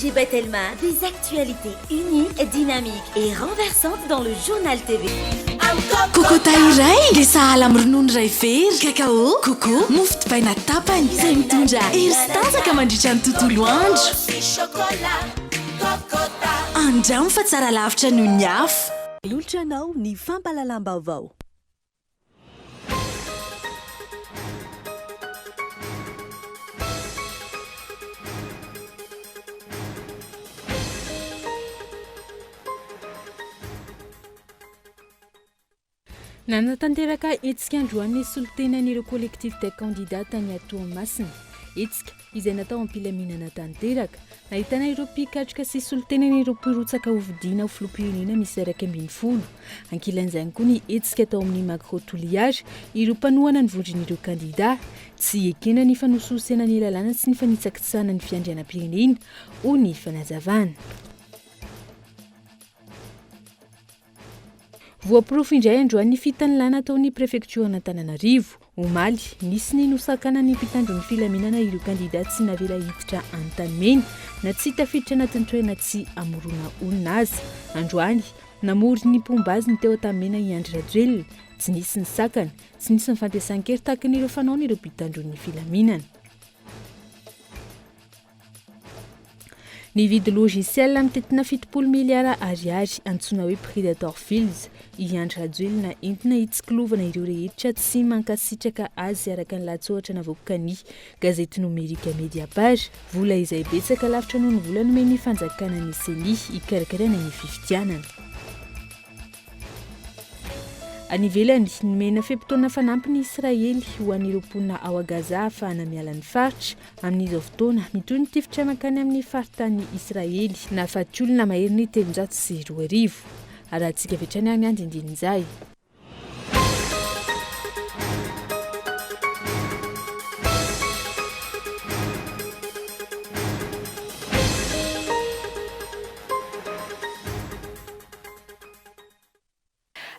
LGBT Telma, des actualités uniques, dynamiques et renversantes dans le journal TV. Kokota iray le sahala amin'ny ronono iray very, kakao, coco, mofo dipaina tapany izay mitondra hery sy tanjaka mandritra ny tontolo andro. Andramo fa tsara lavitra noho ny afo. Olotranao ny fampalalam-baovao. Nanatanteraka etsika androany solotenan'ireo collectif des candidats tany Toamasina. Etsika izay natao ampilaminana tanteraka. Nahitana ireo mpikatroka sy solotenan'ireo mpirotsaka hovidiana ho filoham-pirenena misy 2020. Ankilan'izany koa ny etsika tao amin'ny macro-toliage ireo mpanohana ny vondron'ireo kandida tsy ekena ny fanososana ny lalàna sy ny fanitsakitsana ny fiandrianam-pirenena ho ny fanazavana. Voaporofo indray androany fitanilana ataon'ny prefektura Antananarivo. Omaly, nisy ny nosakana ny mpitandro ny filaminana ireo kandidat tsy navela hiditra an-tanimena na tsy tafiditra anatin'ny toerana tsy amorona olona azy. Androany, namory ny pombaziny teo an-tanimena Iandry Rajoelina, tsy nisy ny sakana, tsy nisy ny fampiasan-kery tahaka n'ireo fanaony ireo mpitandro ny filaminana. Ny vidy logiciel mitetina 7 miliara ariary antsoina hoe Predator Fields. Iandry Rajoelina entina hitsikilovana ireo rehetra tsy mankasitraka azy araka ny lahatsoratra navoaka ny gazety nomerika Mediapage. Vola izay betsaka lavitra noho ny vola nomeny fanjakana ny CENI hikarakarana ny fifidianana. Any ivelany nomena feim-potoana fanampy ny Israely ho an'ireo mponina ao a Gaza ahafahana miala ny faritra. Amin'izao fotoana mitoy ny tifitra mankany amin'ny faritany Israely nahafaty olona mahery ny 302,000. Arahantsika vetrany any andindinin'izay.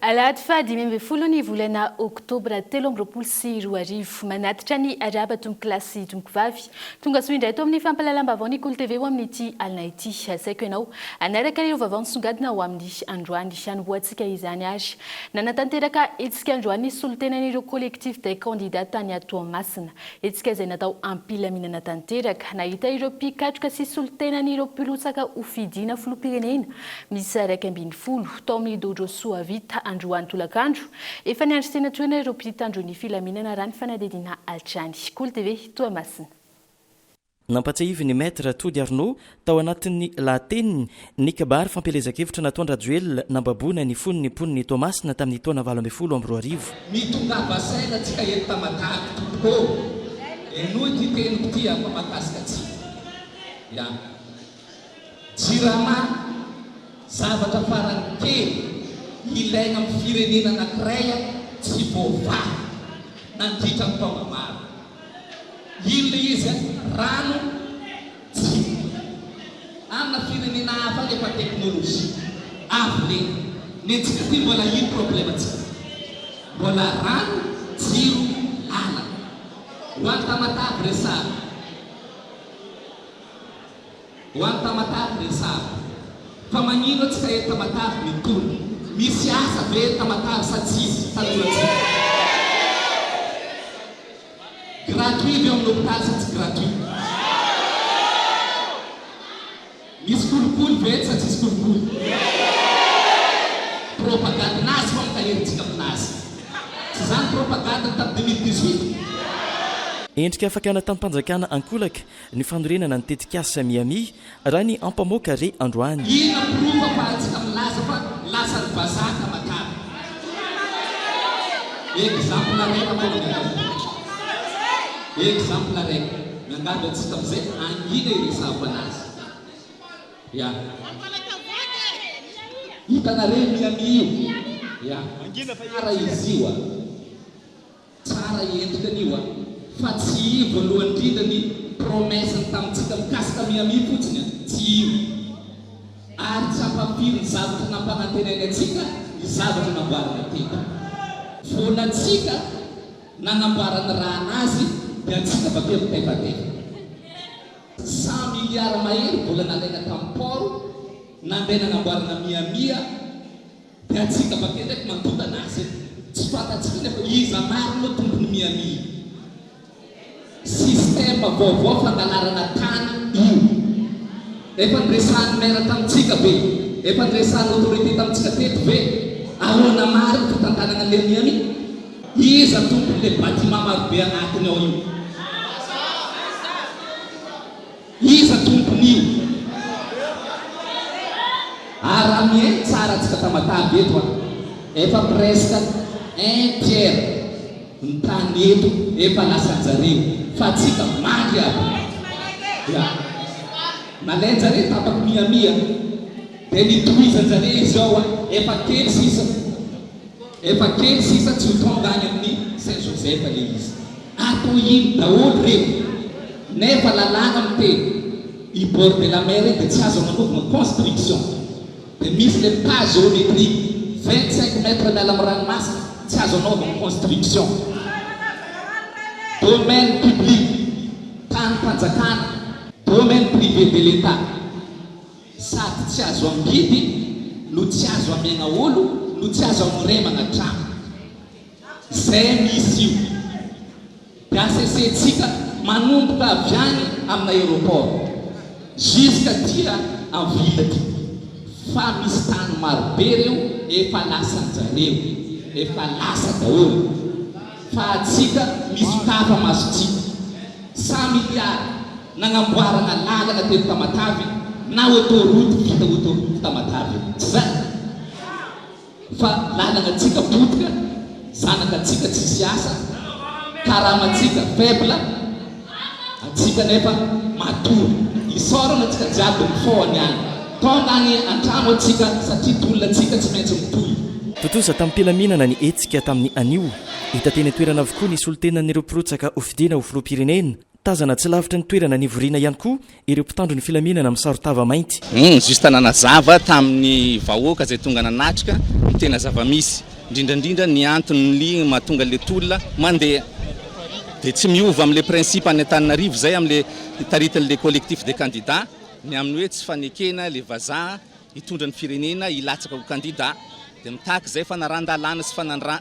Alahady fa 20 ny volana Octobre 2024 manatitra ny araba tomboky lasy tomboky vavy tonga soa indray to amin'ny fampalalam-baovao ny Kolo TV ho amin'ny ity alina ity. Asaiko ianao anaraka ireo vaovao nisongadina ho amin'ny androany anovoantsika izany ary. Nanatanteraka etsika androany solotenan'ireo collectif des candidats tany Toamasina. Etsika izay natao ampilaminana tanteraka. Nahita ireo mpikatroka sy solotenan'ireo mpirotsaka hofidiana filoham-pirenena misy 2020 tao amin'ny dojo Soavita androany tolakandro efa niandry tena toerana ireo mpitandro ny filaminana raha ny fanadidina altrany. Kolo TV Toamasina. Nampatsahivy ny maître Tody Arnaud tao anatin'ny lahateniny ny kabary fampelezakevitra nataon'ny Rajoelina nambabona ny foniny mponiny Toamasina tamin'ny taona 2012. Mitongava saina tsika eto tamatavy tompoko eno ity teniko ty ampamakasika tsy ya jirama zavatra farany kely ilaina amin'ny firenena anankiray tsy voavaha nandritra ny taona maro. Ino izy rano tsy amina firenena hafa efa teknôlôjia avy le netsika ty mbola ino problema tsika mbola rano jiro ala ho any tamatavy resava ho any tamatavy resava fa magnino atsika eto tamatavy mitony misy asa ve tamatavy sa tsisy tanolatsika gratuit ve amin'ny hôpital sa tsy gratuit misy kolokolo ve sa tsisy kolokolo propagande nazy fa mitaherytsika aminazy tsy zany propagande tamin'ny 2018. Endrika fakana tanim-panjakana ankolaka ny fanorenana ny tetikasa Miami raha ny ampamoaka re androany. Ina prova fa atsika milaza fa lasa ny vazaha tamatavy. Exemple reka exemple reka miangady atsika amizay angina iresavo anazy. Ya hitanare Miami io ya tsara izy io tsara endrika io fa tsy voalohany indrindra ny promesany tamintsika mikasika Miami fotsiny tsy io ary tsy ampafiry ny zavatra nampanantenany atsika ny zavatra namboarana tena vonatsika nanamboarana raha anazy dia atsika bakeo mitefatefa 100 miliara-mahery vola nalaina tamin'ny poro nandeha nanamboarana miamia dia atsika bakeo ndraiky mantotana azy tsy fatatsika nefa iza maro no tompony miamia système vaovao fangalarana tany io efa niresany maire tamitsika be efa niresany autorité tamitsika teto ve ahoana maro ny fitantanana le miami iza tompony le bâtiment marobe anatiny ao io iza tompony io aramien tsara tsika tamatavy eto a efa presque 1 tiers ny tany eto efa lasanjareo fa tsika magy aby ya nalainjare tapaky miamia dia nitohizanjare izy ao a efa kely sisa tsy ho tonga any amin'ny Saint Joseph le izy atao ino daholo reo nefa lalàna miteny i bord de la mer dia tsy azo ananovana construction dia misy le pas géométrique 25 mètres miala amin'ny ranomasina tsy azo anaovana construction domaine public tany mpanjakana domaine privé de l'état sady tsy azo ambidy no tsy azo amiagna olo no tsy azo amoremagna trano zay misy io dia asesetsika manomboka avy any amina aéroport jusqu'à dia en ville ty fa misy tany marobe reo efa lasanjareo efa lasa daholo fa atsika misy kafa masotsika 100 milliards nagnamboarana lalana teto Tamatavy na autoroute vita autoroute Tamatavy tsy zay fa lalana tsika potika zanaka tsika tsisy asa karamatsika faible atsika nefa matory isorana tsika jiaby mifohany any tonga any antrano atsika satria tolona tsika tsy maintsy mitohy totoza tamin'ny mpilaminana ny etsika tamin'ny anio hita teny toerana avokoa ny solotenan'ireo mpirotsaka ofidina ho filoha-pirenena tazana tsy lavitra ny toerana nivoriana ihany koa ireo mpitandro ny filaminana amin'ny sarotava mainty juste nanazava tamin'ny vahoaka zay tonga nanatrika ny tena zava-misy indrindrandrindra ny antony mahatonga le tolona mandeha dia tsy miova amin'le principe any Antananarivo zay amin'le taritan'le collectif des candidats ny amin'ny hoe tsy fanekena le vazaha hitondra ny firenena ilatsaka ho candidat dia mitaky zay fanarandalana sy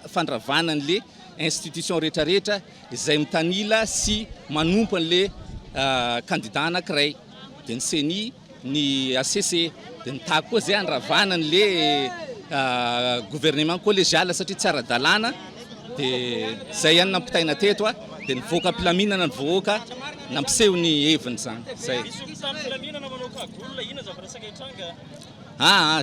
fandravana n'le institution rehetrarehetra izay mitanila sy manompo an'le candidat anankiray dia ny CENI ny ACC dia nitaky koa zay andravana n'le gouvernement collégial satria tsy ara-dalàna dia zay ihany nampitaina teto a dia nivoaka mpilaminana ny vohoaka nampiseho ny heviny zany zay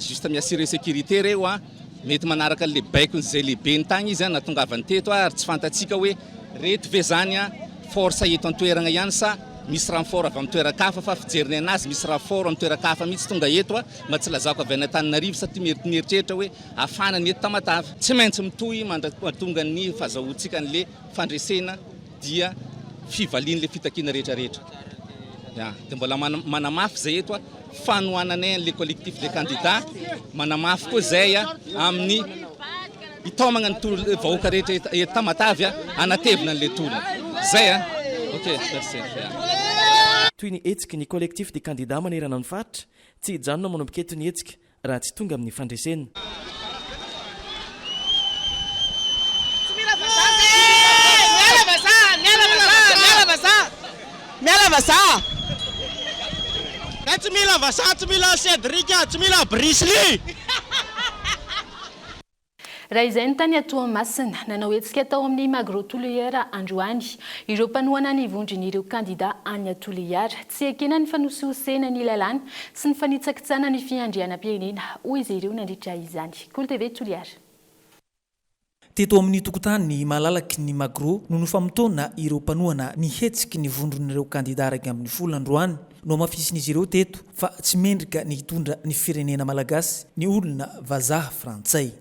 juste miassurer sécurité reo a mety manaraka le baikony zay lehibe ny tagny izy a natongavany teto a ary tsy fantatsika hoe reto ve zany a force eto an-toerana ihany sa misy renfort avy amin'ny toeran-kafa fa fijeriny anazy misy renfort amin'ny toeran-kafa mihitsy tonga eto a mba tsy lazako avy any Antananarivo satria mieritreritra hoe afana ny eto Tamatavy tsy maintsy mitohy mandratonga ny fahazahoantsika n'le fandresena dia fivalian'le fitakiana rehetrarehetra dia mbola manamafy zay eto a fanohananay an'le collectif des candidats manamafy koa zay a amin'ny hitomagna ny vahoaka rehetra eto Tamatavy a anatevina an'le tolona zay a ok merci toy ny etsika ny collectif des candidats manerana ny faritra tsy hijanona manomboka eto ny etsika raha tsy tonga amin'ny fandresena miala vazaha tsy mila vazaha tsy mila Cédric tsy mila Brisly raha izay ny tany Toamasina nanao etsika tao amin'ny Magro-Toliara androany ireo mpanohana ny vondrin'ireo kandida any Toliara tsy ekena ny fanosihosena ny lalàna sy ny fanitsakitsana ny fiandrianam-pirenena hoy izy ireo nandritra izany. Kolo TV Toliara. Teto amin'ny tokotany ny malalaky ny Magro no nofamotona ireo mpanohana ny hetsiky ny vondron'ireo kandida araka amin'ny folo androany no mafisin'izy ireo teto fa tsy mendrika ny hitondra ny firenena malagasy ny olona vazaha frantsay.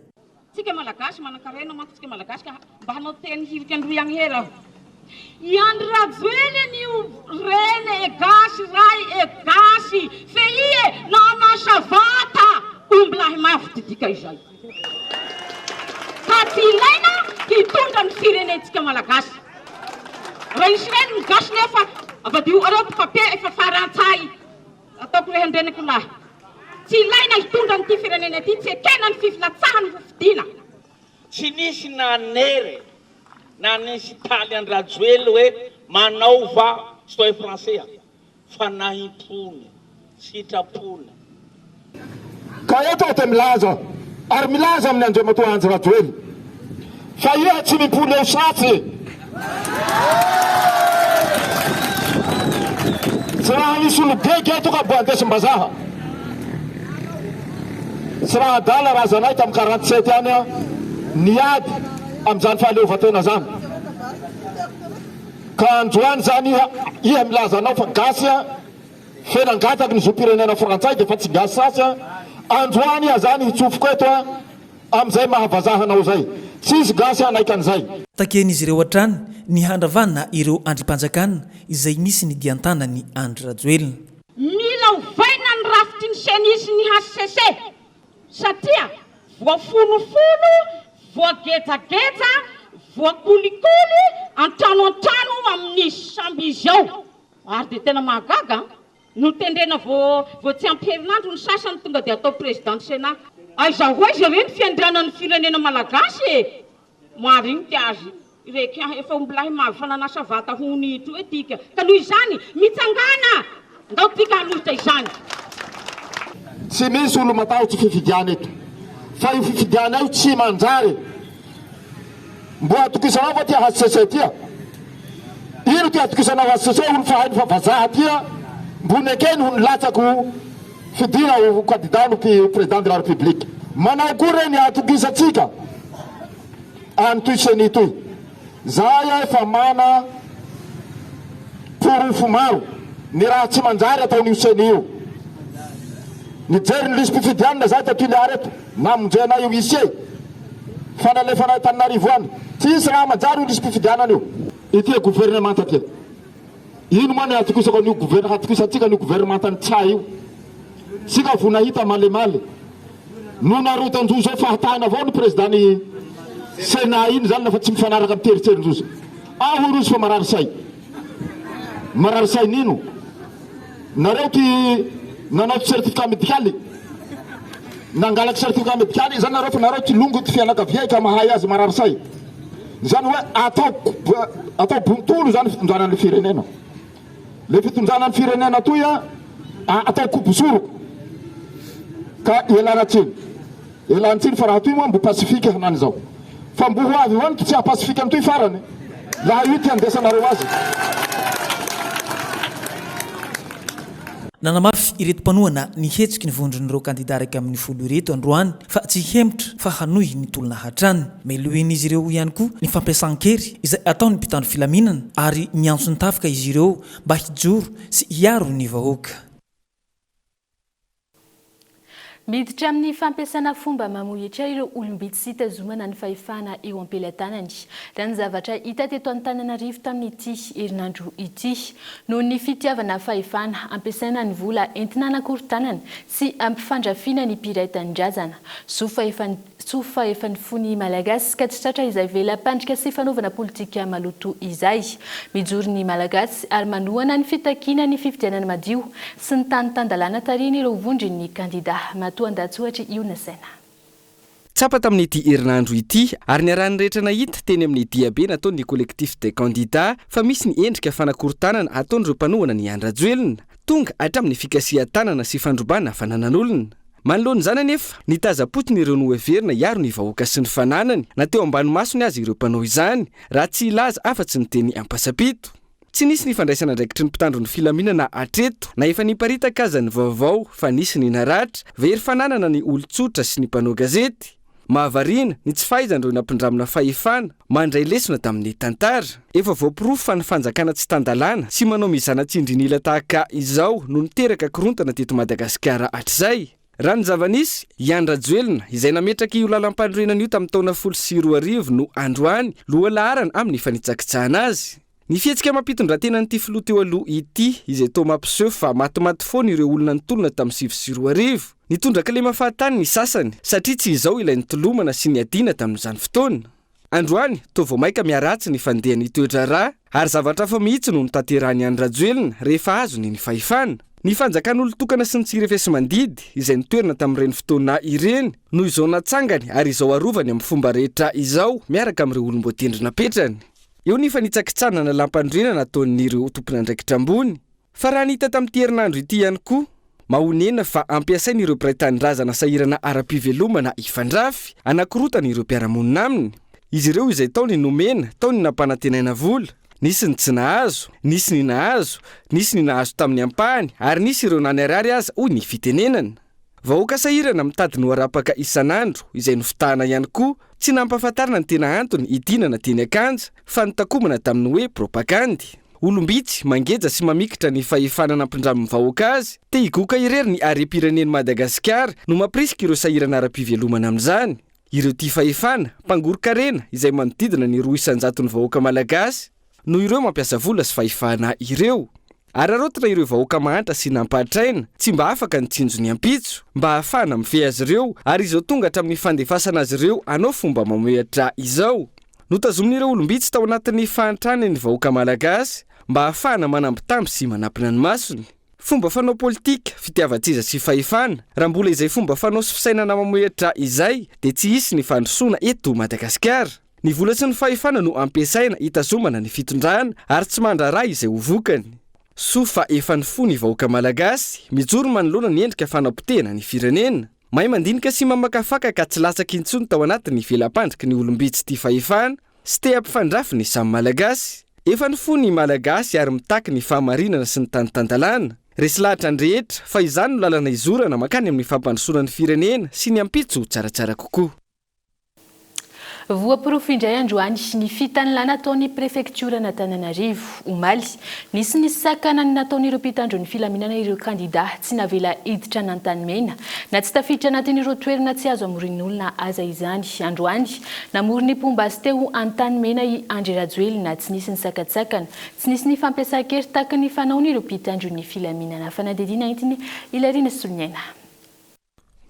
Tsika malagasy manan-karena manko tsika malagasy ka mba hanao teny hirika androy agny hera iandry ravely an'io reny e gasy ray e gasy fe ie nanasa vata ombolahy mafy didika izay ka tsy ilaina hitondra ny firenentsika malagasy raha isy reny ny gasy nefa avadio areo papier efa farantsay ataoko rehandrenako lahy tsy ilaina hitondra nyity firenena ity tsy ekena ny fifilatsahany fifidiana tsy nisy nanery na nisy taly andrajoely hoe manao va citoyen français fa nahimpony sitrapony ka eto te milaza ary milaza amin'ny andriamatoanjy rajoely fa io tsy mipony eo satsy tsy raha misy olo bege eto ka mbo andesim-bazaha tsy raha adala raha zanay tamin'ny 47 any a niady amin'izany fahaleovatena zany ka androany zany iha milaza anao fa gasy a fenangataky ny zom-pirenena frantsay de fa tsy gasy sasy a androany iha zany hitsofoko eto a amin'izay mahavazahanao zay tsisy gasy anaiky an'izay taken'izy ireo hatrany ny handravanina ireo andrim-panjakana izay misy ny diantanany Andry Rajoelina. Mila ovaina ny rafitry ny senisy ny HCC satria voafonofolo, voagetsagetsa, voakolikoly antrano amin'ny samby izy ao. Ary de tena mahagaga no tendrena vo tsy ampiherinandro ny sasany tonga de atao président Sénat. Aiza hoe zareny fiandrianan'ny firenena malagasy mariny ty azy reky efa ombolahy mahafananasa vata hony to etika ka noho izany mitsangana ndao tika halotra izany tsy misy olo matahotsy fifidiana eto fa io fifidiana io tsy manjary mbo atokisanao fa tia HCC tia ino ty atokisanao HCC olo fahainy fa vazaha tia mbony ekeny ho nilatsako fidina ho candidat no président de la république manao koa reny atokisatsika antoy seni toy zay efa mana porofo maro ny raha tsy manjary ataon'io seni io nijery ny lisy mpifidianina zay tatoy le areto namonjena io isie fanalefana Tananarivo any tsisy raha manjary io lisy mpifidianana io ity gouvernement aty ino moa ny atokisako an'io gouvernement atokisatsika ny gouvernement ny tsay io sika vonahita malemale no narotanjozo ao fahatahana avao ny président ny Sénat iny zany lafa tsy mifanaraka amin'ny teritserin-jozy aho rozy fa marary say nino nareo ty nanao ty certificat médicaly nangalaky certificat médicaly zany nareo fa nareo ty longo ty fianakavia ka mahay azy marary say zany hoe atao bontolo zany fitonjanan'ny firenena le fitonjanan'ny firenena toy a atao kobosoroko ka elanatsiny fa raha toy moa mbo pasifika hanany zao fa mbo ho avy hoany tsy ahapasifika amitoy farany laha io ty andesanareo azy nanamafy ireto mpanoana ny hetsiky ny vondron'ireo kandida raiky amin'ny folo ireto androany fa tsy hemitra fa hanohy ny tolona hatrany melohen'izy ireo ihany koa ny fampiasan-kery izay ataony mpitandro filaminana ary miantso ny tafika izy ireo mba hijoro sy hiaro ny vahoaka. Miditra amin'ny fampiasana fomba mamohitra ireo olombitsy sy tazomana ny fahefana eo am-pelatanany. Raha ny zavatra hita teto Antananarivo tamin'ity herinandro ity noho ny fitiavana fahefana ampiasaina ny vola entina anakorontanana sy ampifandrafiana ny mpiraitan-drazana. Sofa efa ny fony malagasy ka tsy tratra izay velam-pandrika sy fanaovana politika maloto izay. Mijoro ny malagasy ary manohana ny fitakiana ny fifidianana madio sy ny tany-tandalana tariny ireo vondrin'ny kandida. Tsapa tamin'ity herinandro ity ary ny arahany rehetra nahita teny amin'ny diabe nataon'ny collectif des candidats fa misy ny endrika fanakorontanana ataon'ireo mpanohana ny Andry Rajoelina tonga hatramin'ny fikasihan-tanana sy fandrombana fananan'olona. Manoloana izany anefa nitazapotiny ireo noheverina hiaro ny vahoaka sy ny fananany na teo ambany masony azy ireo mpanao izany raha tsy ilaza afa-tsy ny teny ampasapito. Tsy nisy ny fandraisana andraikitry ny mpitandro ny filaminana atreto na efa niparitaka aza ny vaovao fa nisy ny naratra very fananana ny olon-tsotra sy ny mpanao gazety. Mahavariana ny tsy fahaizan'ireo nampindramina fahefana mandray lesona tamin'ny tantara. Efa voapirofo fa ny fanjakana tsy tandalana sy manao mizana tsindrinila tahaka izao no niteraka korontana teto Madagasikara hatr'izay. Raha ny zava-nisy Andry Rajoelina izay nametraka io lalam-pandroenana io tamin'ny taona 2020 no androany loha laharana amin'ny fanitsakitsahana azy. Ny fihetsika mampitondra-tena n'ity filoha teo aloha ity izay tao mampiseho fa matimaty foana ireo olona nitolona tamin'ny 2020. Nitondraka le mafahatany ny sasany satria tsy izao ilay nitolomana sy ny adina tamin'izany fotoana. Androany toa vao maika miaratsy ny fandehan'ny toetra rà ary zavatra fa mihitsy no nitanterahany Andry Rajoelina rehefa azony ny fahefana. Ny fanjakan'olo tokana sy ny tsirefesy mandidy izay nitoerana tamin'ireny fotoana ireny noho izao natsangany ary izao arovany amin'ny fomba rehetra izao miaraka amin'ireo olom-boatendrina petrany. Eo nefa nitsakitsanana lampandriana nataon'ireo tompon'andraikitra ambony. Fa raha nita tamin'ity herinandro ity ihany koa, mahonena fa ampiasain'ireo mpiray tanindrazana sahirana ara-pivelomana ifandrafy anankirotana ireo mpiaramonina aminy. Izy ireo izay tao ny nomena, tao ny nampanantenaina vola, nisy ny tsy nahazo, nisy ny nahazo, nisy ny nahazo tamin'ny ampahany ary nisy ireo nanarary aza hoy ny fitenenana. Vahoaka sahirana mitady ny arapaka isan'andro izay nofitahana ihany koa, tsy nampahafantarina ny tena antony idinana teny akanja fa nitakomana tamin'ny hoe propagandy. Olombitsy mangeja sy mamikitra ny fahefanana ampindramin'ny vahoaka azy, te higoka irery ny harem-pirenen'i Madagasikara no mampirisika ireo sahirana ara-pivelomana amin'izany. Ireo tia fahefana, mpangorokarena izay manodidina ny 200,000 vahoaka malagasy, no ireo mampiasa vola sy fahefana ireo. Ary arotana ireo vahoaka mahantra sy nampahatraina, tsy mba afaka nitsinjo ny ampitso, mba hahafana mifehy azy ireo, ary izao tonga hatramin'ny fandefasana azy ireo anao fomba mamohatra izao. Notazomin'ireo olombitsy tao anatin'ny fahantrana ny vahoaka malagasy, mba hahafana manambitamby sy manampina ny masony. Fomba fanao politika, fitiavan-tsiza sy fahefana, raha mbola izay fomba fanao sy fisainana mamohatra izay, dia tsy hisy ny fandrosoana eto Madagasikara. Ny vola sy ny fahefana no ampiasaina hitazomana ny fitondrana ary tsy mandraraha izay ho vokany. Soa fa efa nifoha ny vahoaka malagasy, mijoro manoloana ny endrika fanapotena ny firenena. Mahay mandinika sy mamakafaka ka tsy latsaky intsony tao anatin'ny velam-pandriky ny olombitsy tia fahefana sy te hampifandrafy ny samy malagasy. Efa nifoha ny malagasy ary mitaky ny fahamarinana sy ny tanitandalana. Resy lahatra andrehetra fa izany no lalana izorana makany amin'ny fampandrosoana ny firenena sy ny ampitso tsaratsara kokoa. Voaporofindray androany ny fitanilana nataon'ny prefektura n'Antananarivo omaly nisy ny sakanany nataon'ireo mpitandro ny filaminana ireo kandida tsy navela hiditra n'Antanimena na tsy tafiditra anatin'ireo toerana tsy azo amorin'olona aza izany. Androany namory ny mpombazy teo Antanimena i Andry Rajoelina tsy nisy ny sakatsakana, tsy nisy ny fampiasa-kery tahaka ny fanaon'ireo mpitandro ny filaminana. Fanadidina intiny Ilarina Soloniaina.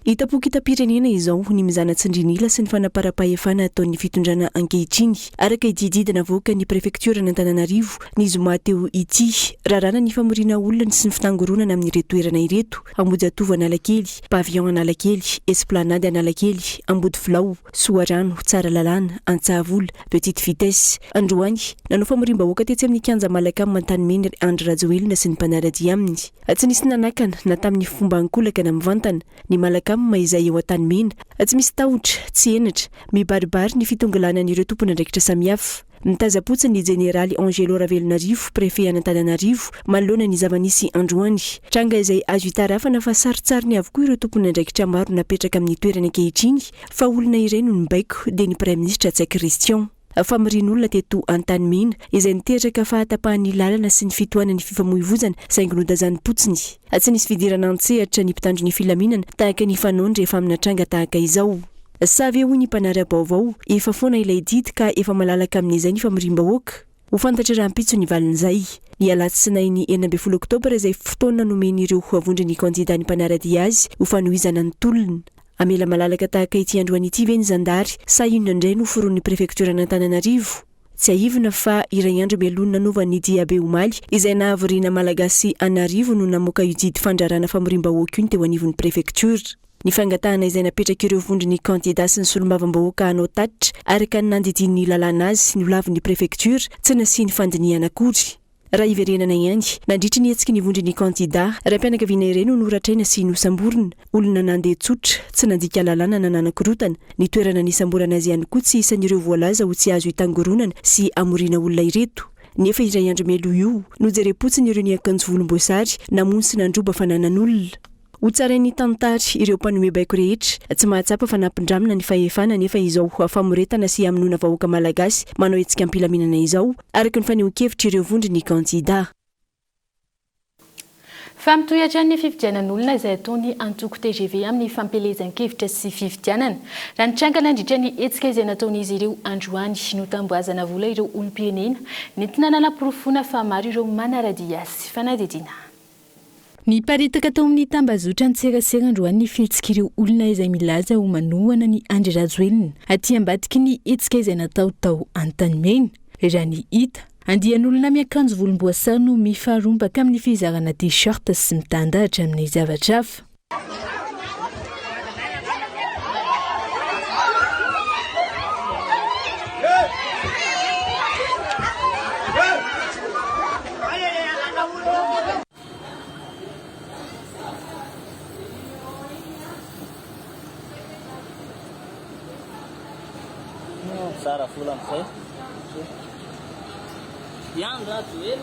Itapokita-pirenena izao ny mizana-tsindrinila sy ny fanaparam-pahefana ataon'ny fitondrana ankehitriny araka idididina voaka ny prefektura n'Antananarivo ny zoma teo ity rarana ny famorina olona sy ny fitangoronana amin'ireo toerana ireto: Ambodiatovo Analakely, Pavillon Analakely, Esplanade Analakely, Ambody Filao, Soarano, Tsaralalàna, Antsahavola, Petite Vitesse. Androany nanao famorim-bahoaka tetsy amin'ny kianja Malakamy Antanimena Andry Rajoelina sy ny mpanaradia aminy. Tsy nisy nanakana na tamin'ny fomba ankolakana mivantana ny Malakamy maizay eo Antanimena, tsy misy tahotra, tsy enatra, mibaribary ny fitongalanan'ireo tompon'andraikitra samihafa. Nitazapotsy ny Jeneraly Angelo Ravelonarivo, prefet Antananarivo, manoloana ny zava-nisy androany. Tranga izay azo hitarafana fa saritsariny avokoa ireo tompon'andraikitra maro napetraka amin'ny toerana ankehitriny, fa olona ireny no nibaiko dia ny Prime Ministre Tsay Christian. Famorian'olona teto Antanimena izay niteraka fahatapahan'ny lalana sy ny fitohanan'ny fifamoivoizana saingy nodazany potsiny. Tsy nisy fidirana antsehatra ny mpitandro ny filaminana tahaka ny fanondry efa amina tranga tahaka izao. Savy eo ny mpanary Vaovao, efa foana ilay didy ka efa malalaka amin'izay ny famorim-bahoaka. Ho fantatra raha mpitso ny valin'izay. Ny alatsinainy ny 14 Octobre izay fotoana nomen'ireo avondry ny kandida ny mpanaradia azy ho fanohizana ny tolona. Amela malalaka tahaka ity androany ity ve ny zandary sa inona indray no foron'ny prefektura n'Antananarivo? Tsy ahivina fa iray andro melonina novan'ny Diabe Omaly izay nahavoriana malagasy anarivo no namoaka io didy fandrarana famorim-bahoaka io teo anivon'ny prefektura. Ny fangatahana izay napetraka ireo vondry ny kandida sy ny solombavambahoaka hanao tatitra araka ny nandidin'ny lalàna azy ny olavin'ny prefektura tsy nasiany fandinihana akory. Raha iverenana ihany, nandritry ny hetsiky ny vondry ny kandida, raim-pianakaviana ireny no noratraina sy nosamborona, olona nandeha tsotra, tsy nandika lalàna na nanankorotana, ny toerana nisamborana azy ihany koa tsy isan'ireo voalaza ho tsy azo hitangoronana sy amorina olona ireto. Nefa iray andro melo io, nojerepotsiny ireo ny akanjo volomboasary, namony sy nandroba fananan'olona. Ho tsarain'ny tantary ireo mpanome baiko rehetra, tsy mahatsapa fa nampindramina ny fahefana nefa izao famoretana sy aminona vahoaka malagasy manao hetsika ampilaminana izao, araka ny fanehoan-kevitra ireo vondry ny kandida. Famitohatra ny fifidianan'olona izay ataony antoko TGV amin'ny fampelezan-kevitra sy fifidianana. Raha nitranga nandritra ny hetsika izay nataon'izy ireo androany notamboazana vola ireo olom-pirenena, nentina nanamporofona fa maro ireo manaradia sy fanadidina. Ny paritaka tao amin'ny tambazotra an-tserasera androany ny fihetsik'ireo olona izay milaza ho manohana ny Andry Rajoelina aty ambadiky ny hetsika izay natao tao Antanimena. Raha ny hita andian'olona miakanjo volomboasary no mifarombaka amin'ny fizarana t-shirt sy mitandahatra amin'ny zavatra hafa. Sara full amizay. Yandra joel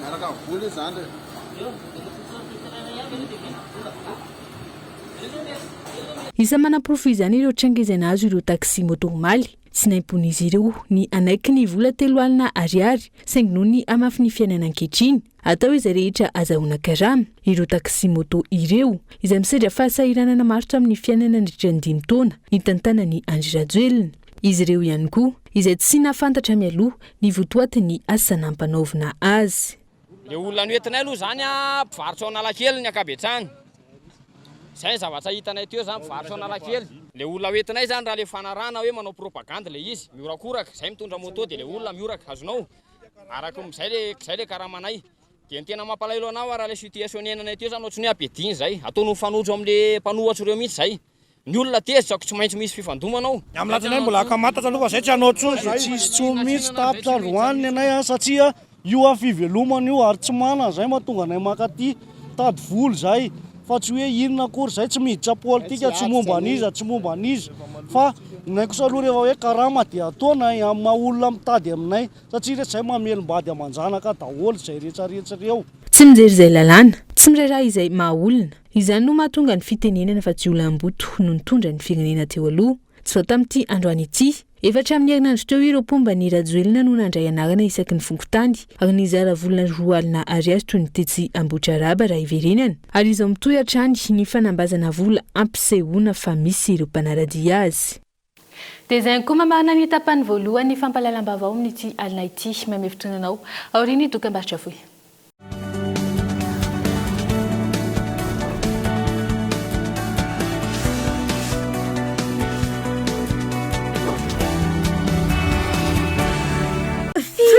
Naraka voly zany. Isa manaprofo izany ireo trangezana azo ireo taxi moto omaly. Tsy naimponizy ireo ny anaiky ny vola 3 alina ariary saingy noho ny amafy ny fiainana ankehitriny. Atao izy rehetra azahoana karama ireo taxi moto ireo izay misedra fahasahiranana marotra amin'ny fiainana nandritra ny 5 taona ny tantanany Andry Rajoelina. Izy ireo ihany koa izay tsy nafantatra mialoha ny votoatiny asa nampanaovina azy. Le olona noentinay aloha zany a mpivarotra ao Analakely ny akabetrany. Zay zavatra hitanay teo zany mpivarotra ao Analakely. Le olona hoentinay zany raha le fanarana hoe manao propagande le izy miorakoraka zay mitondra moto de le olona mioraka azonao araka zay le karamanay. De ny tena mampalahelo anao raha le situation nenanay teo zany ohatrany apediny zay ataony mifanojo am'le mpanohatra ireo mihitsy zay. Ny olona tezitra tsy maintsy misy fifandomanao. Amlatinay mbola akamata aloha zay tsy anao tsony zay tsisy tsony mihitsy tapitra roaniny anay satria io fivelomana io ary tsy mana zay mahatonga anay makaty tady volo zay fa tsy hoe inona akory zay tsy miditra politika tsy momba an'izy fa nay kosa aloha rehefa hoe karama dia ataonay amin'ny olona mitady aminay satria rehetra zay mamelombady amanjanaka daholo zay rehetrarehetra reo. Tsy mijery izay lalàna, tsy miraharaha izay mahaolona. Izany no mahatonga ny fitenenana fa tsy olona amboto no nitondra ny firenena teo aloha. Tsy vao tamin'ity androany ity, efatra amin'ny herinandro teo ireo pomba ny Rajoelina no nandray anarana isaky ny fonkotany ary nizara volana 2 alina ariary toy ny tetsy ambotra araba raha iverenana. Ary izao mitohy hatrany ny fanambazana vola ampisehoana fa misy ireo mpanaradia azy. Dia izay koa mamarina ny tapany voalohany fampalalam-baovao amin'ity alina ity mamefitrinanao aoriany dokam-barotra fohy.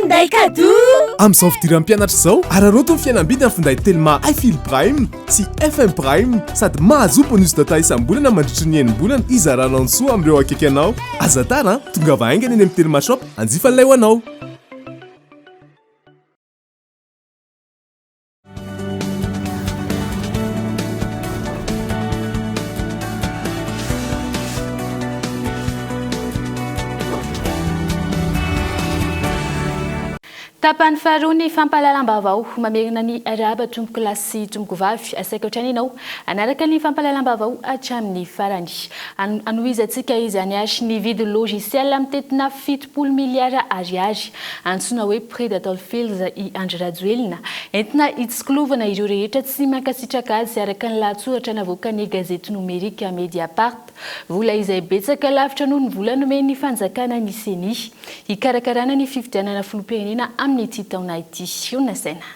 Finday cadeau amin'izao fidiram-pianatra izao araroto ny fianam-bidy amin'ny finday telma iFil Prime sy FM Prime sady mahazo bonus data isam-bolana mandritry ny enim-bolana izaranao ny soa amin'ireo akaiky anao. Aza tara tonga vahaingana eny amin'ny telma shop anjifa an'ilay ho anao. Tapany faharoa ny fampalalam-baovao mamerina ny araba tomboky lahy sy tomboky vavy asaika ohatrany ianao anaraka ny fampalalam-baovao hatramin'ny farany. Anohizantsika izany ary ny vidy logiciel mitetina 7 miliara ariary antsoina hoe Predator Fields i Andry Rajoelina entina hitsiklovana ireo rehetra tsy mankasitraka azy araka ny lahatsoratra navoaka ny gazety nomerika Mediapart. Vola izay betsaka lavitra noho ny vola nomen'ny fanjakana ny CENI hikarakarana ny fifidianana filoham-pirenena amin'ity taona ity. Saina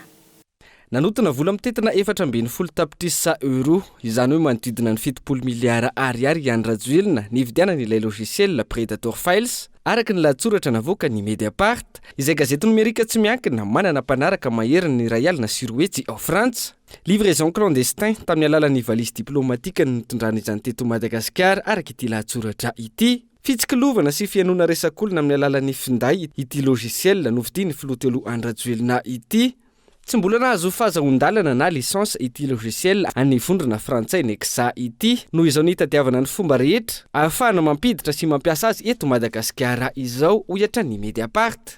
nanotona vola mitetina 420 tapitrisa euro izany hoe manodidina ny 7 miliara ariary i Andry Rajoelina nividianana ilay logiciel Predator Files araka ny lahatsoratra navoaka ny Mediapart izay gazety nomerika tsy miankina manana mpanaraka maheriny ny ray alina sy roetsy ao Frantsa. Livraison clandestin tamin'ny alalan'ny valizy diplomatika ny nitondrany izany teto Madagasikara araka ity lahatsoratra ity. Fitsikilovana sy fianona resak'olona amin'ny alalan'ny finday ity logiciel novidiany filoha telo Andry Rajoelina ity. Tsy mbola nahazo fahazahon-dalana na lisansa ity logiciel any vondrona frantsay Nexa ity noho izao ny hitadiavana ny fomba rehetra ahafahana mampiditra sy mampiasa azy eto Madagasikara izao ohatra ny Mediapart.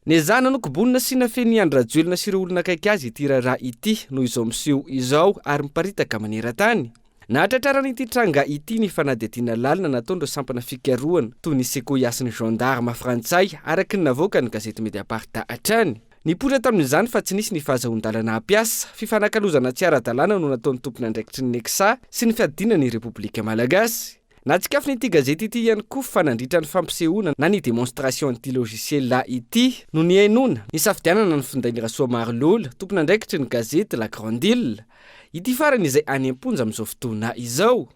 Nezana no kobonina sy nafeny Andry Rajoelina sy ireo olona akaiky azy ity raharaha ity noho izao miseho izao ary miparitaka maneran-tany. Nahatratrarana ity tranga ity ny fanadihadiana lalina nataon'ireo sampana fikarohana toy ny sekoiasin'ny gendarme frantsay araka ny navoaka ny gazety Mediapart hatrany. Nipotra tamin'izany fa tsy nisy ny fahazahon-dalana hampiasa, fifanakalozana tsy ara-dalàna no nataon'ny tompony andraikitry ny Nexa sy ny fiadina ny Repoblika Malagasy. Natsikafy n'ity gazety ity ihany koa fanandritra ny fampisehoana na ny démonstration an'ity logiciel ity no ny hainona ny safidianana ny finday Rasoa Marlola tompony andraikitry ny gazety La Grande Île. ity farany izay any am-ponja amin'izao fotoana izao.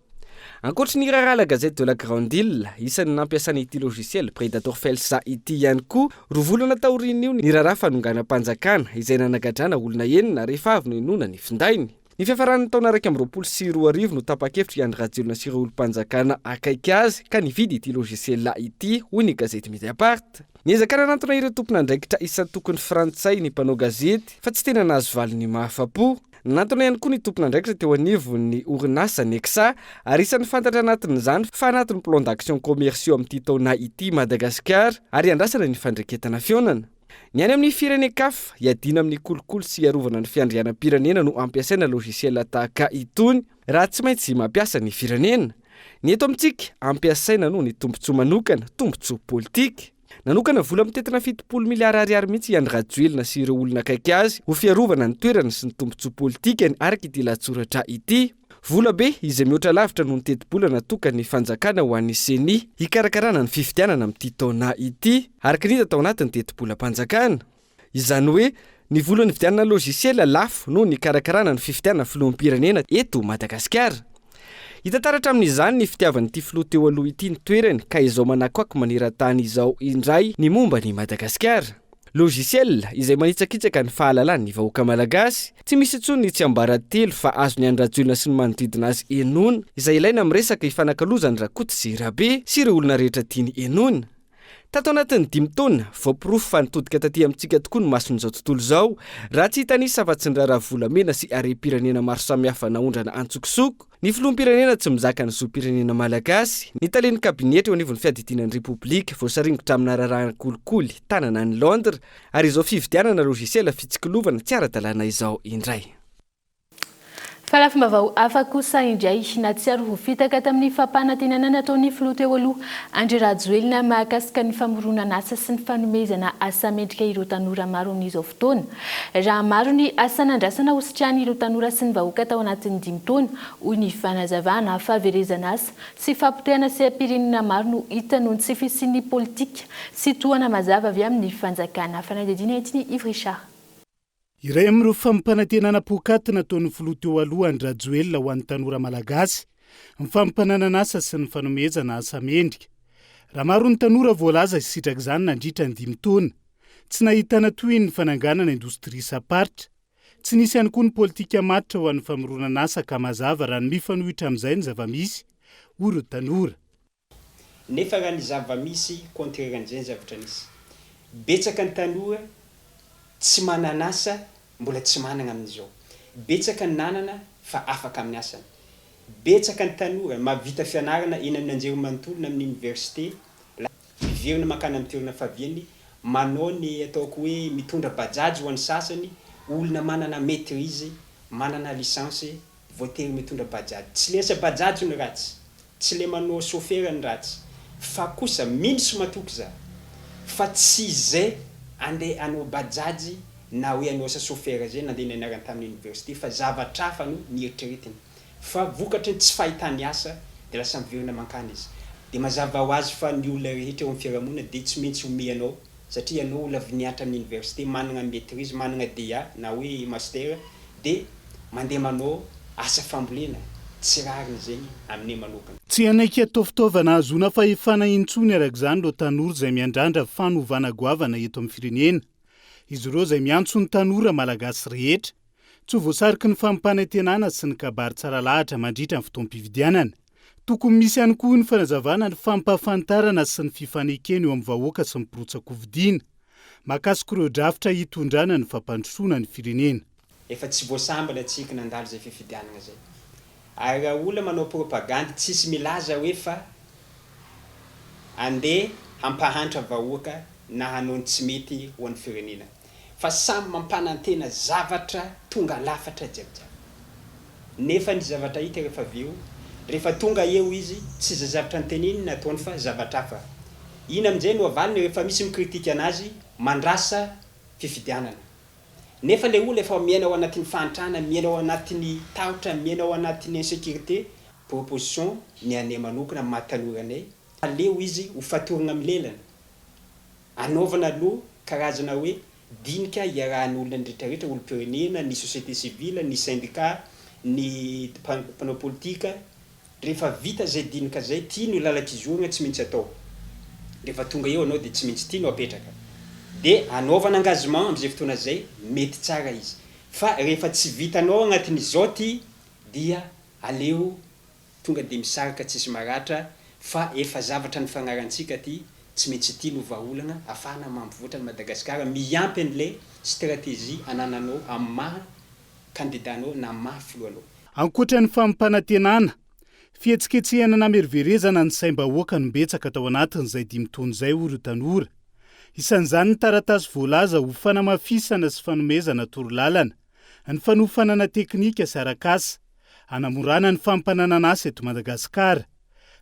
Ankoatra ny raharaha la gazette de la Grande Île, isan'ny nampiasana ity logiciel Predator Felsa ity ihany koa, rovolana taorian'io ny raharaha fanonganam-panjakana izay nanagadrana olona enina rehefa avy noinona ny findainy. Ny fiafarany taona 2024 no tapa-kevitra iandrajolona sy ireo olom-panjakana akaiky azy ka nividy ity logiciel ity hoy ny gazety Mediapart. Niezaka nanantona ireo tompon'andraikitra isan'ny tokony frantsay ny mpanao gazety fa tsy tena nahazo valiny mahafapo. Nanantona ihany koa ny tompon'andraikitra teo anivon'ny orinasa Nexa ary isan'ny fantatra anatin'izany fa anatin'ny plan d'action commerciaux amin'ity taona ity Madagasikara ary andrasana ny fandraiketana fionana. Ny any amin'ny firenen-kafa iadina amin'ny kolokolo sy iarovana ny fiandrianam-pirenena no ampiasaina logiciel tahaka itony raha tsy maintsy mampiasa ny firenena. Ny eto amintsika ampiasaina no ny tombontsoa manokana, tombontsoa politika. Nanokana vola mitetina 70 miliara ariary mihitsy iandrajoelona sy ireo olona akaiky azy ho fiarovana ny toerana sy ny tombontsoa politika araka ity latsoratra ity. Vola be izay mihoatra lavitra noho ny teti-bola natokana ny fanjakana ho an'ny seni hikarakarana ny fifidianana amin'ity taona ity araka ny hita tao anatin'ny teti-bolam-panjakana. Izany hoe ny vola ny fidianana logiciel lafo noho ny karakarana ny fifidianana filoham-pirenena eto Madagasikara. Hitantaratra amin'izany ny fitiavan'ity filoha teo aloha ity ny toerany ka izao manakoaky maneran-tany izao indray ny momba ny Madagasikara. Logiciel izay manitsakitsaka ny fahalalan'ny vahoaka malagasy, tsy misy intsony ny tsy ambaratelo fa azo ny andrajolona sy ny manodidina azy enona izay ilaina miresaka ifanakalozany rakoto sy rabe sy ireo olona rehetra tiany enona. Tato anatin'ny 5 taona, voapirofo fa nitodika taty amintsika tokoa ny mason'izao tontolo izao, raha tsy hitanisa fa tsy ny raharaha volamena sy harem-pirenena maro samihafa naondrana antsokosoko, ny filoham-pirenena tsy mizaka ny zoam-pirenena malagasy, ny talen'ny kabinetra eo anivon'ny fiadidinan'ny repoblika voasaringotra amina raharaha kolikoly tanana ny Londres, ary izao fividianana logiciel fitsikilovana tsy ara-dalàna izao indray. Falafombavao hafa kosa indray na tsy ary ho fitaka tamin'ny fampanantenana nataon'ny filoha teo aloha Andry Rajoelina mahakasika ny famoronana asa sy ny fanomezana asa mendrika ireo tanora maro amin'izao fotoana. Raha maro ny asa nandrasana ho sitrany ireo tanora sy ny vahoaka tao anatin'ny 5 taona hoy ny fanazavana fahaverezana asa sy fampitehana seha-pirenena maro no hita noho ny tsy fisian'ny politika sy tohana mazava avy amin'ny fanjakana. Fanadidina etiny Yves Richard. Iray amin'ireo fampanantenana pokaty nataon'ny filoha teo aloha Andry Rajoelina ho an'ny tanora malagasy, ny fampananana asa sy ny fanomezana asa mendrika. Raha maro ny tanora voalaza isitraka izany nandritra ny 5 taona, tsy nahitana toy ny fananganana indostria saparitra, tsy nisy ihany koa ny politika matitra ho an'ny famoronana asa ka mazava raha ny mifanohitra amin'izay ny zava-misy hoy ireo tanora. Nefa raha ny zava-misy kontreran'izay ny zavatra nisy. Betsaka ny tanora tsy manana asa mbola tsy manana amin'izao. Betsaka ny nanana fa afaka amin'ny asany. Betsaka ny tanora mahavita fianarana eny amin'ny anjerimanontolo na amin'ny université, miverina makany amin'ny toerana faviany, manao ny ataoko hoe mitondra bajaj ho an'ny sasany, olona manana maîtrise, manana licence, voatery mitondra bajaj. Tsy lesa bajaj ny ratsy, tsy le manao chauffeur ny ratsy, fa kosa mino sy matoky za. Fa tsy izay andeha anao bajaj na hoe anao asa chauffeur zay nandeha nianarana tamin'ny université fa zavatra hafa no nieritreretiny. Fa vokatry ny tsy fahitany asa dia lasa miverina mankany izy. Dia mazava ho azy fa ny olona rehetra eo amin'ny fiarahamonina dia tsy maintsy omey anao satria anao olona avy nianatra amin'ny université manana maîtrise, manana DA na hoe master dia mandeha manao asa fambolena. Tsy rariny zegny amin'ny manokana. Tsy anaiky atao fitaovana azoana fahefana intsony arak'izany ireo tanora izay miandrandra fanovana goavana eto amin'ny firenena. Izy ireo izay miantso ny tanora malagasy rehetra, tsy ho voasariky ny fampanantenana sy ny kabary tsara lahatra mandritra ny fotoam-pividianana. Tokony misy ihany koa ny fanazavana ny fampahafantarana sy ny fifanekena eo amin'ny vahoaka sy ny mpirotsa-kovidiana, mahakasika ireo drafitra hitondrana ny fampandrosoana ny firenena. Efa tsy voasambana tsika nandalo zay fifidianana zay. Ary raha olona manao propagande tsisy milaza hoe fa andeha hampahantra vahoaka na hanao ny tsy mety ho an'ny firenena. Fa samy mampanantena zavatra tonga lafatra jiabijiaby. Nefa ny zavatra hita rehefa aveo, rehefa tonga eo izy tsy izay zavatra nyteneniny nataony fa zavatra hafa. Iny amin'izay no avalony rehefa misy mikritika anazy mandrasa fifidianana. Nefa le olona efa miaina ao anatin'ny fahantrana, miaina ao anatin'ny tahotra, miaina ao anatin'ny insécurité, proposition ny anay manokana mahatanora anay. Aleo izy ho fatorana amin'ny lelana. Anaovana aloha karazana hoe dinika iarahan'ny olona rehetrarehetra, olom-pirenena, ny société civile, ny syndicat, ny mpanao politika rehefa vita zay dinika zay tia no lalakizorina tsy maintsy atao rehefa tonga eo anao de tsy maintsy tia no apetraka de anaovana engagement am'izay fotoana zay mety tsara izy fa rehefa tsy vitanao agnatin'izao ty dia aleo tonga de misaraka tsisy maratra fa efa zavatra ny fagnarantsika ty tsy maintsy tia no vaolagna afahana mampivoatra ny Madagasikara miampy an'le stratégie anananao amin'ny maha candidatanao na maha filohanao. Ankoatra ny fampanantenana, fihetsiketsehana nameriverezana ny saim-bahoaka no betsaka tao anatin'izay 5 taona zay oro tanora. Isan'izany ny taratasy voalaza ho fanamafisana sy fanomezana torolalana, ny fanofanana teknika sy arakasa, anamorana ny fampananana asa eto Madagasikara.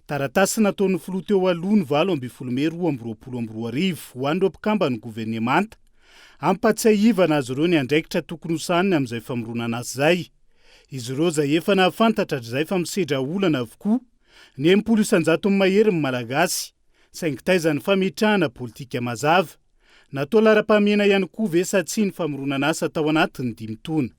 Taratasy nataon'ny filoha teo aloha ny 7 Mey 2022 ho an'ireo mpikamba ny governemanta, ampatsiahivana azy ireo ny andraikitra tokony ho saniny amin'izay famoronana azy zay. Izy ireo zay efa nahafantatra izay fa misedra olana avokoa, ny 900 mahery ny malagasy, saingy taizany fametrahana politika mazava. Natao lara-pamena ihany koa ve sa tsy ny famoronana asa tao anatin'ny 5 taona.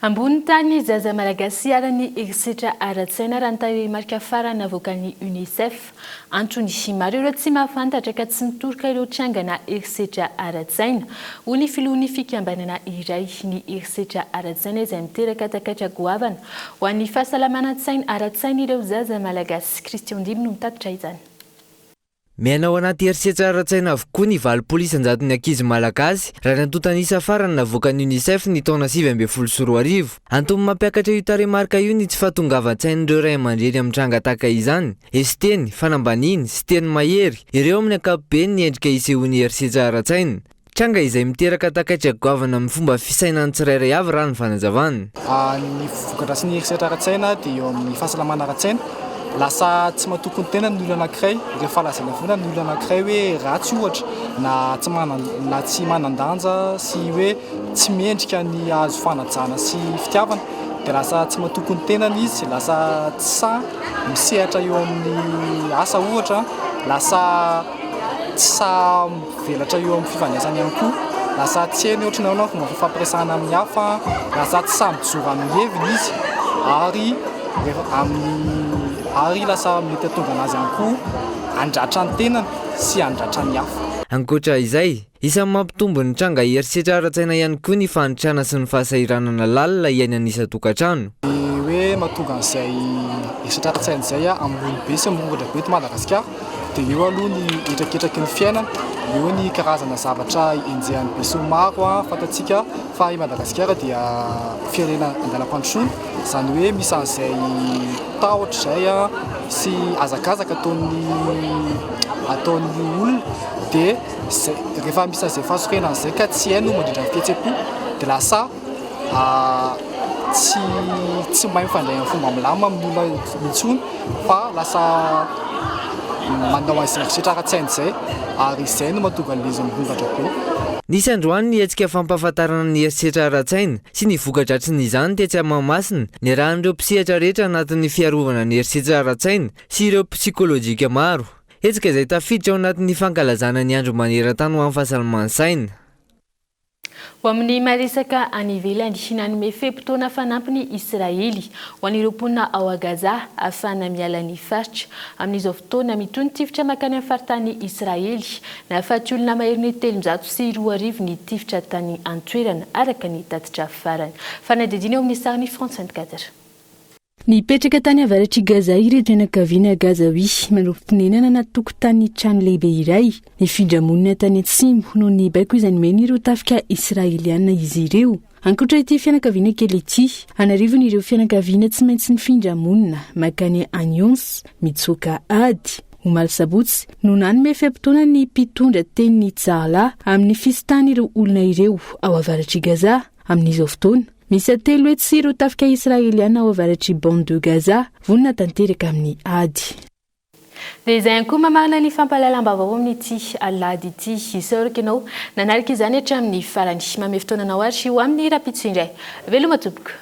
Ambony tany zaza malagasy arany erisetra ara-tsaina raha ny tarimarika farany avoakan'ny UNICEF antony maro ireo tsy mahafantatra ka tsy mitoroka ireo trangana erisetra ara-tsaina ho ny filohan'ny fikambanana iray ny erisetra ara-tsaina izay miteraka takatra goavana ho an'ny fahasalamana tsaina ara-tsaina ireo zaza malagasy. Christian Dim no mitatitra izany. Miainao anaty erisetra ara-tsaina avokoa ny valopolo-isanjaton'ny ankizy malagasy raha nantontanisa farany navoakan'ny UNICEF ny taona 2024. Antony mampiakatra io taremarika io ny tsy fahatongavan-tsain'ireo ray aman-dreny amin'ny tranga tahaka izany, esiteny, fanambaniny, sy teny mahery, ireo amin'ny ankapobeny ny endrika isehoan'ny erisetra ara-tsaina. Tranga izay miteraka takatra goavana amin'ny fomba fisainan'ny tsirairay avy raha ny fanazavana. Ny vokadrasin'ny erisetra ara-tsaina dia eo amin'ny fahasalamana ara-tsaina. Lasa tsy matokony tena ny olona anankiray rehefa lazaina vona ny olona anankiray hoe ratsy ohatra na tsy manan-danja sy hoe tsy mendrika ny azo fanajana sy fitiavana dia lasa tsy matokony tenany izy, lasa tsy misehatra eo amin'ny asa ohatra, lasa tsy mivelatra eo amin'ny fifandraisany ihany koa, lasa tsy eny ohatra ny fomba fampiresahana amin'ny hafa, lasa tsy mijoro amin'ny heviny izy ary lasa mety atonga anazy ihany koa andratra ny tenany sy andratra ny hafa. Ankoatra izay, isan'ny mampitombo ny tranga erisetra ara-tsaina ihany koa ny fanitrana sy ny fahasahiranana lalina iainany isa-tokantrano. Hoe mahatonga an'izay erisetra ara-tsaina izay ambony be sy ambony be eto Madagasikara dia eo aloha ny etraketraky ny fiainana, eo ny karazana zavatra enjehan'ny be sy maro fantatsika fa i Madagasikara dia firenena andalam-pandrosoana, izany hoe misy an'izay tahotra izay sy azakazaka ataon'ny olona dia rehefa misy an'izay fahasorena an'izay ka tsy haino mandrindra ny fihetseham-po dia lasa tsy mahay mifandray amin'ny fomba milamina amin'ny olona intsony fa lasa manao an'izay erisetra ara-tsaina izay ary izay no mahatonga an'ilay mivongatra be. Nisy androany ny hetsika fampahafantarana ny erisetra ara-tsaina sy ny voka-dratsin'izany tetsy Mahamasina ny arahan'ireo mpisehatra rehetra anatin'ny fiarovana ny erisetra ara-tsaina sy ireo psikolojika maro. Hetsika izay tafiditra ao anatin'ny fankalazana ny andro maneran-tany ho amin'ny fahasalaman'ny saina. Ho amin'ny maresaka any ivelany nanome fehim-potoana fanampiny Israely ho an'ireo mponina ao a Gaza ahafahana miala ny faritra. Amin'izao fotoana mitony tifitra makany amin'ny faritany Israely nahafaty olona maherin'ny 302 ny tifitra tany an-toerana araka ny tatitra farany. Fanadidiny eo amin'ny sariny France 24. Nipetraka tany avaratry Gaza ireo fianakaviana Gazawi manao fonenana anaty tokotany trano lehibe iray. Ny findramonina tany Atsimbo noho ny baiko izany mena ireo tafika Israeliana izy ireo. Ankoatra ity fianakaviana kely ity, anarivony ireo fianakaviana tsy maintsy ny findramonina makany Anyons, mitsoka ady, Omaly Sabotsy no nanome fehim-potoana ny mpitondra teny Tsala amin'ny fisitany ireo olona ireo ao avaratry Gaza amin'izao fotoana. Misy atelo etsy ireo tafika Israeliana ao avaratry bande de Gaza vonona tanteraka amin'ny ady. Dia izay ihany koa mamarina ny fampahalalam-baovao amin'ity alahady ity. Isaorika ianao nanarika izany hatramin'ny farany. Manome fotoana anao ary ho amin'ny rapitso indray. Veloma tompoko.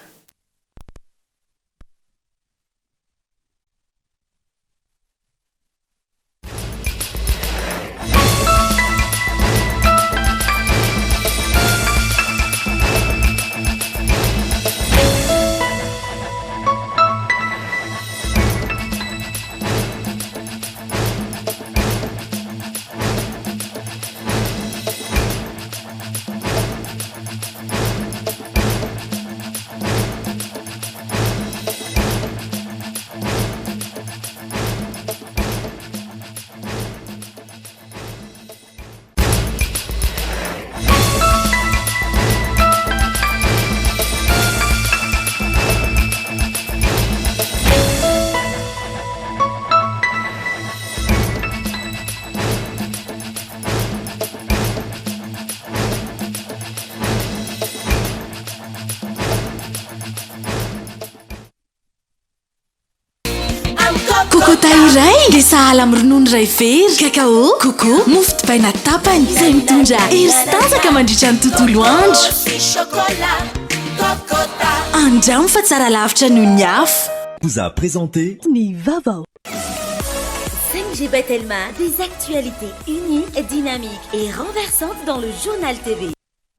iray dia sahala amin'ny ronono iray very kakao koko mofo dipaina tapany izay mitondra hery sy tanjaka mandritra ny tontolo andro andramo fa tsara lavitra noho ny afo vous a présenté ny Vaovao. 5G Batelma, des actualités uniques, dynamiques et renversantes dans le journal TV.